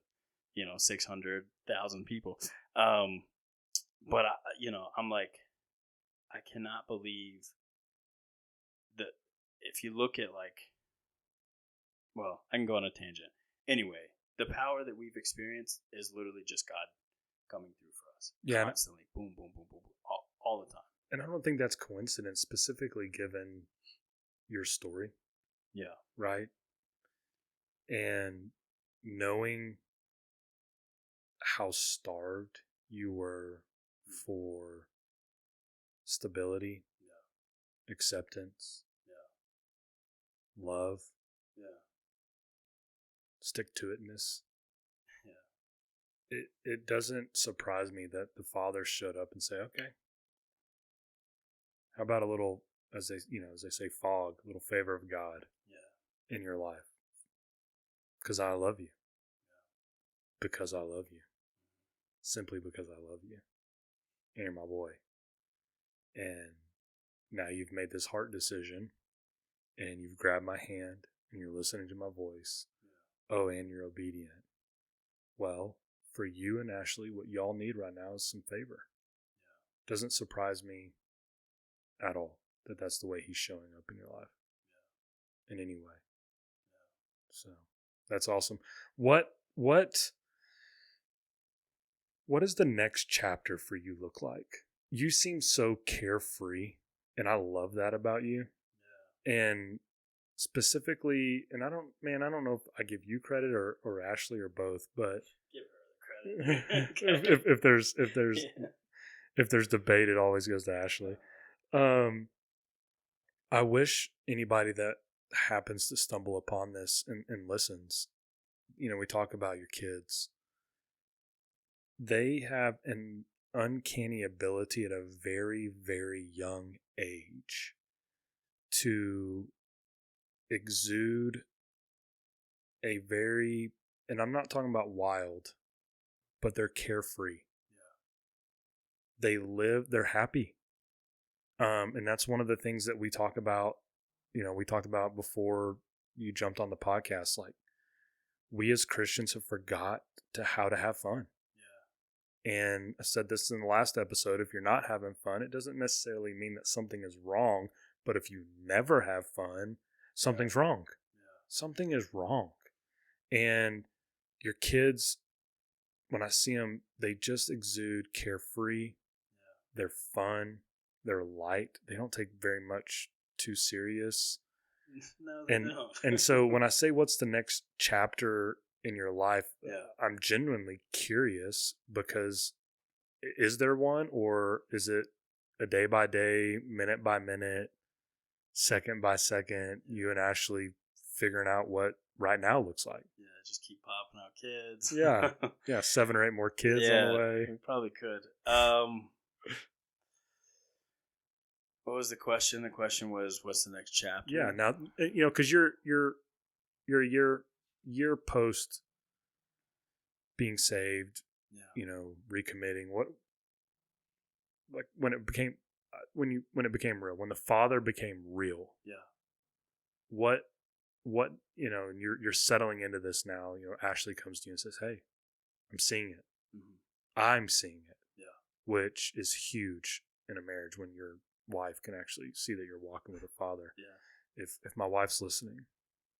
600,000 people. But I'm like, I cannot believe that. If you look at, like, well, I can go on a tangent. Anyway, the power that we've experienced is literally just God coming through for us. Yeah, constantly, boom, boom, boom, boom, boom, all the time. And I don't think that's coincidence, specifically given your story. Yeah. Right? And knowing how starved you were for stability, acceptance, love, stick-to-itness. Yeah. it doesn't surprise me that the father showed up and say, okay, how about a little, as they say, fog, a little favor of God in your life, because I love you, because I love you, simply because I love you, and you're my boy, and now you've made this heart decision, and you've grabbed my hand, and you're listening to my voice. Oh, and you're obedient. Well, for you and Ashley, what y'all need right now is some favor. Doesn't surprise me at all that that's the way he's showing up in your life in any way. So that's awesome. What does the next chapter for you look like? You seem so carefree, and I love that about you. And specifically, and I don't know if I give you credit or Ashley or both, but give her the credit. if there's debate, it always goes to Ashley. I wish anybody that happens to stumble upon this and listens, we talk about your kids. They have an uncanny ability at a very, very young age to exude a very, and I'm not talking about wild, but they're carefree. They're happy. And that's one of the things that we talk about, we talked about before you jumped on the podcast. Like, we as Christians have forgot how to have fun. And I said this in the last episode, if you're not having fun, it doesn't necessarily mean that something is wrong. But if you never have fun, something's wrong. Something is wrong. And your kids, when I see them, they just exude carefree. They're fun. They're light. They don't take very much too serious. No, they don't. And so when I say what's the next chapter in your life, I'm genuinely curious, because is there one, or is it a day by day, minute by minute, second by second, you and Ashley figuring out what right now looks like? Just keep popping out kids. Yeah, 7 or 8 more kids on the way. We probably could. What was the question? The question was, what's the next chapter? Yeah, now, because you're a year post being saved, recommitting. What, like, when it became real, when the Father became real. What and you're settling into this now. Ashley comes to you and says, "Hey, I'm seeing it. I'm seeing it." Which is huge in a marriage, when your wife can actually see that you're walking with a Father. If my wife's listening,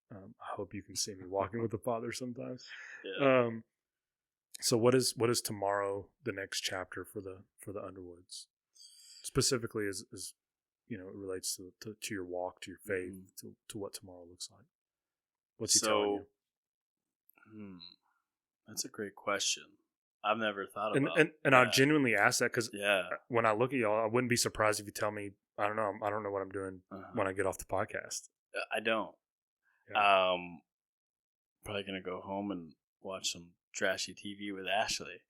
I hope you can see me walking with the Father sometimes. So what is tomorrow, the next chapter for the Underwoods, specifically as it relates to your walk, to your faith, to what tomorrow looks like? What's he telling you? That's a great question. I've never thought about and I genuinely ask that because Yeah. when I look at y'all, I wouldn't be surprised if you tell me, I don't know what I'm doing when I get off the podcast. I don't. Yeah. Probably gonna go home and watch some trashy TV with Ashley,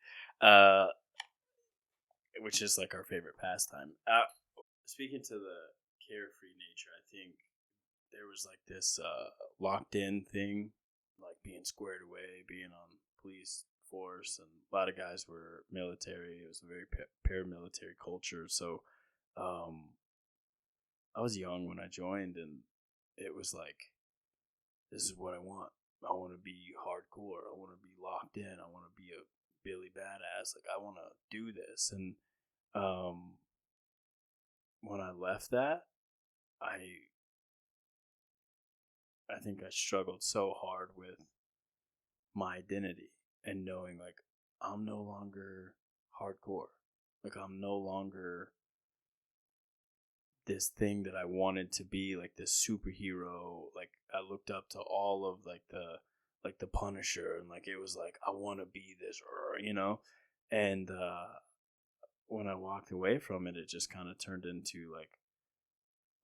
which is like our favorite pastime. Speaking to the carefree nature, I think there was like this locked in thing, like being squared away, being on police force, and a lot of guys were military. It was a very paramilitary culture. So I was young when I joined, and it was like, this is what I want. I want to be hardcore. I want to be locked in. I want to be a Billy Badass. Like, I want to do this. And when I left that, I think I struggled so hard with my identity and knowing, like, I'm no longer hardcore. Like, I'm no longer this thing that I wanted to be, like this superhero. Like, I looked up to all of the Punisher, and like, it was like, I want to be this, and when I walked away from it, it just kind of turned into like,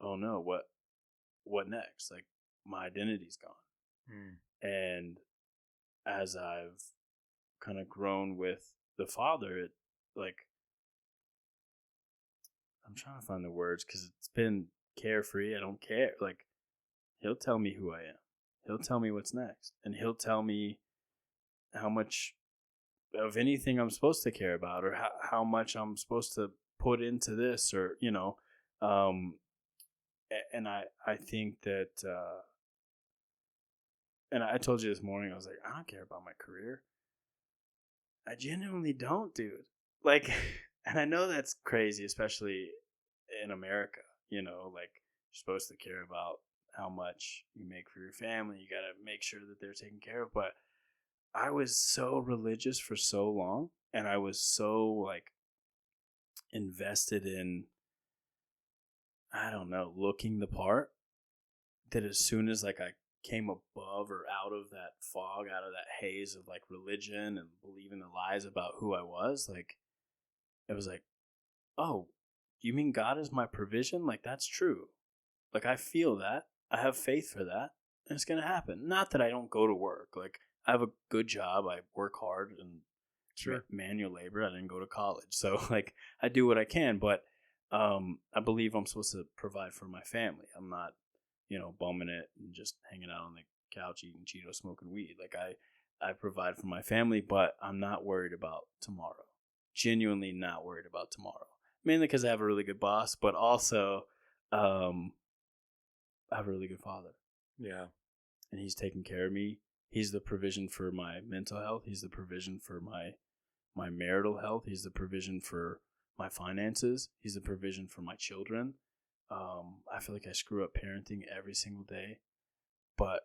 oh no, what next? Like, my identity's gone. And as I've kind of grown with the Father, it, like, I'm trying to find the words because it's been carefree. I don't care. Like, he'll tell me who I am. He'll tell me what's next. And he'll tell me how much of anything I'm supposed to care about, or how much I'm supposed to put into this, or, and I think that, and I told you this morning, I was like, I don't care about my career. I genuinely don't, dude. Like, and I know that's crazy, especially in America, like, you're supposed to care about how much you make for your family. You got to make sure that they're taken care of. But I was so religious for so long, and I was so, like, invested in, I don't know, looking the part, that as soon as, like, I came above or out of that fog, out of that haze of, like, religion and believing the lies about who I was, like, it was like, oh, you mean God is my provision? Like, that's true. Like, I feel that. I have faith for that. And it's going to happen. Not that I don't go to work. Like, I have a good job. I work hard and manual labor. I didn't go to college. So, like, I do what I can. But I believe I'm supposed to provide for my family. I'm not, bumming it and just hanging out on the couch eating Cheetos, smoking weed. Like, I provide for my family, but I'm not worried about tomorrow. Genuinely not worried about tomorrow. Mainly because I have a really good boss, but also I have a really good father. Yeah. And he's taking care of me. He's the provision for my mental health. He's the provision for my marital health. He's the provision for my finances. He's the provision for my children. I feel like I screw up parenting every single day. But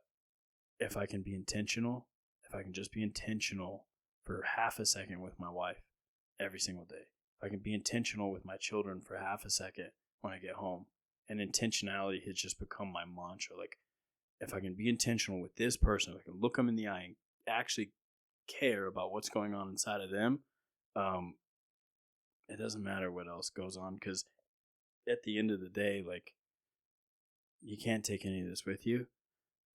if I can be intentional, if I can just be intentional for half a second with my wife every single day, if I can be intentional with my children for half a second when I get home, and intentionality has just become my mantra. Like, if I can be intentional with this person, if I can look them in the eye and actually care about what's going on inside of them, it doesn't matter what else goes on, because at the end of the day, like, you can't take any of this with you.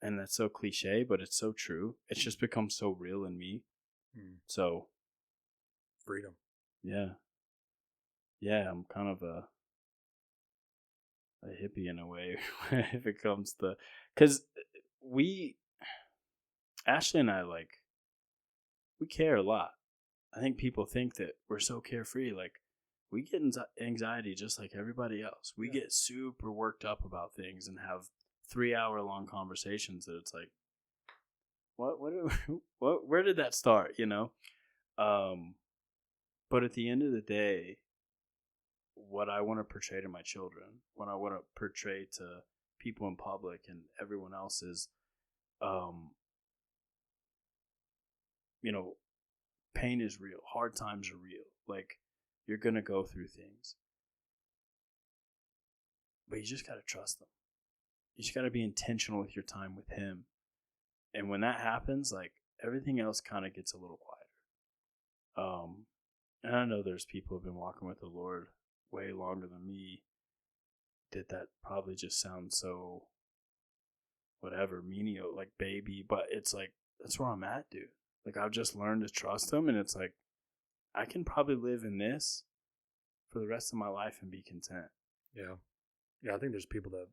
And that's so cliche, but it's so true. It's just become so real in me. So, freedom. Yeah. Yeah, I'm kind of a hippie in a way if it comes to, because Ashley and I, like, we care a lot. I think people think that we're so carefree. Like, we get anxiety just like everybody else. We get super worked up about things and have 3-hour-long conversations that it's like, where did that start? But at the end of the day, what I want to portray to my children, what I want to portray to people in public and everyone else is, pain is real. Hard times are real. Like, you're going to go through things. But you just got to trust them. You just got to be intentional with your time with him. And when that happens, like, everything else kind of gets a little quieter. And I know there's people who've been walking with the Lord way longer than me. That probably just sounds so whatever, menial, like baby. But it's like, that's where I'm at, dude. Like, I've just learned to trust him. And it's like, I can probably live in this for the rest of my life and be content. Yeah. Yeah, I think there's people that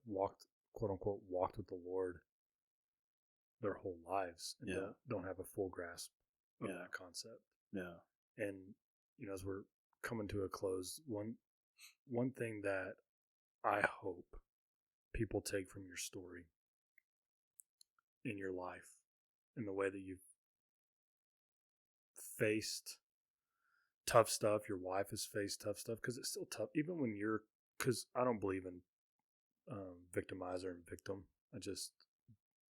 quote unquote, walked with the Lord their whole lives and don't have a full grasp of that concept. Yeah. And, as we're coming to a close, one thing that I hope people take from your story in your life, in the way that you've faced tough stuff, your wife has faced tough stuff, because it's still tough, even when because I don't believe in victimizer and victim. I just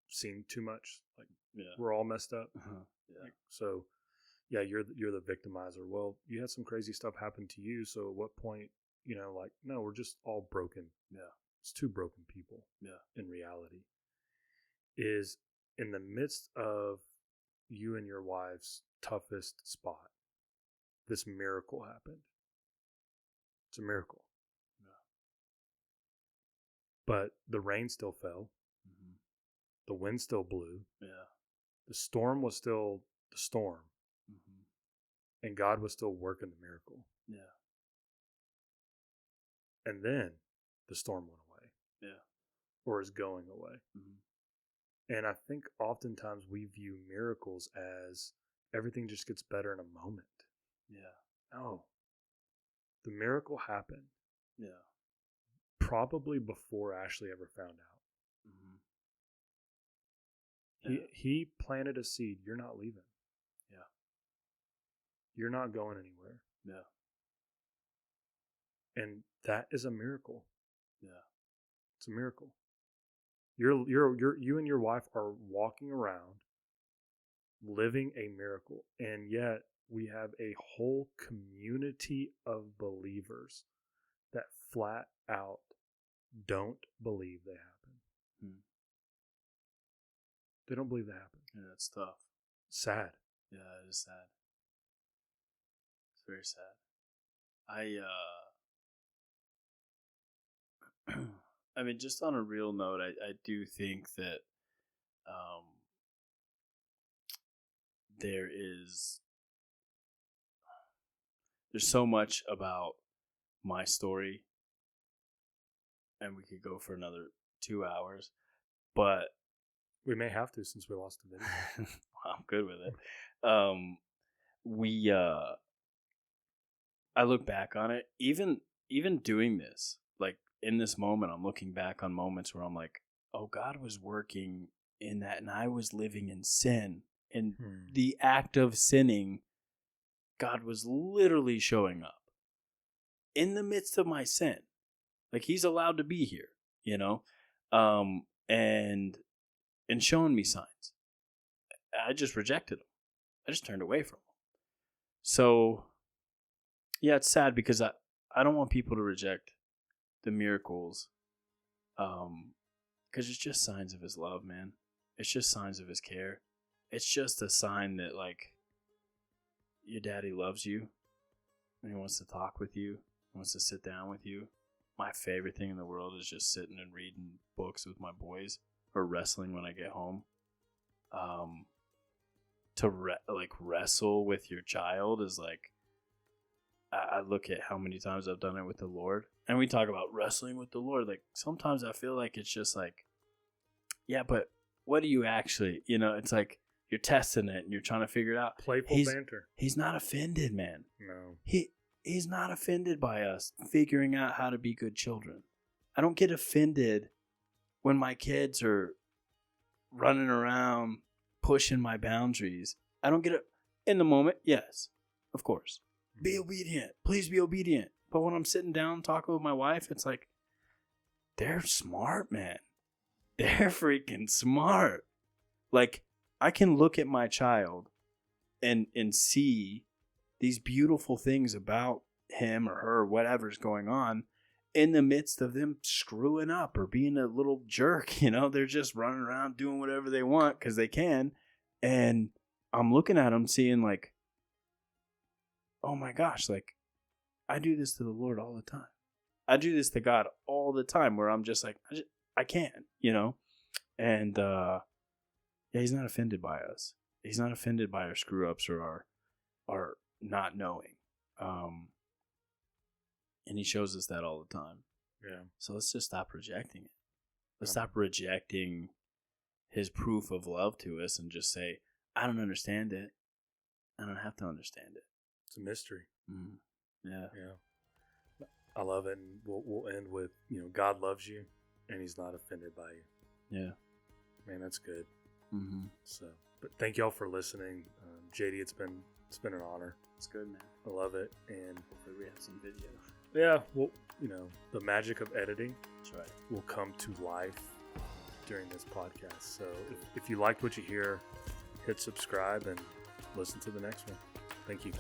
seen too much. Like, we're all messed up. Yeah. Like, so, yeah, you're the victimizer. Well, you had some crazy stuff happen to you. So at what point, like, no, we're just all broken. Yeah. It's two broken people. Yeah. In reality, is in the midst of you and your wife's toughest spot, this miracle happened. It's a miracle. Yeah. But the rain still fell. Mm-hmm. The wind still blew. Yeah. The storm was still the storm. Mm-hmm. and God was still working the miracle. Yeah. And then the storm went away. Yeah. Or is going away. Mm-hmm. And I think oftentimes we view miracles as everything just gets better in a moment. Yeah. No. The miracle happened. Yeah. Probably before Ashley ever found out. Mm-hmm. Yeah. He planted a seed. You're not leaving. Yeah. You're not going anywhere. Yeah. And that is a miracle. Yeah. It's a miracle. You and your wife are walking around living a miracle, and yet we have a whole community of believers that flat out don't believe they happen. They don't believe they happen. Yeah, it's tough. Sad. Yeah, it is sad. It's very sad. I mean, just on a real note, I do think that there's so much about my story, and we could go for another 2 hours, but we may have to since we lost the video. I'm good with it. I look back on it, even doing this, like in this moment, I'm looking back on moments where I'm like, oh, God was working in that, and I was living in sin. And the act of sinning, God was literally showing up in the midst of my sin. Like, he's allowed to be here, and showing me signs. I just rejected him. I just turned away from him. So, yeah, it's sad because I don't want people to reject the miracles, because it's just signs of his love, man. It's just signs of his care. It's just a sign that, like, your daddy loves you and he wants to talk with you, wants to sit down with you. My favorite thing in the world is just sitting and reading books with my boys or wrestling when I get home. To wrestle with your child is like, I look at how many times I've done it with the Lord, and we talk about wrestling with the Lord. Like, sometimes I feel like it's just like, yeah, but what do you actually, it's like you're testing it and you're trying to figure it out. Playful banter. He's not offended, man. No. He's not offended by us figuring out how to be good children. I don't get offended when my kids are running around pushing my boundaries. I don't get it in the moment. Yes, of course. Be obedient. Please be obedient. But when I'm sitting down talking with my wife, it's like, they're smart, man. They're freaking smart. Like, I can look at my child and see these beautiful things about him or her, whatever's going on, in the midst of them screwing up or being a little jerk. They're just running around doing whatever they want because they can. And I'm looking at them seeing like, oh my gosh, like, I do this to the Lord all the time. I do this to God all the time where I'm just like, I can't, And yeah, he's not offended by us. He's not offended by our screw ups or our not knowing. And he shows us that all the time. Yeah. So let's just stop rejecting it. Let's stop rejecting his proof of love to us and just say, I don't understand it. I don't have to understand it. It's a mystery. Yeah. Yeah. I love it. And we'll end with, God loves you and he's not offended by you. Yeah. Man, that's good. Mm-hmm. So, but thank y'all for listening. JD, it's been an honor. It's good, man. I love it. And hopefully we have some video. Yeah. Well, the magic of editing That's right. will come to life during this podcast. So if you liked what you hear, hit subscribe and listen to the next one. Thank you.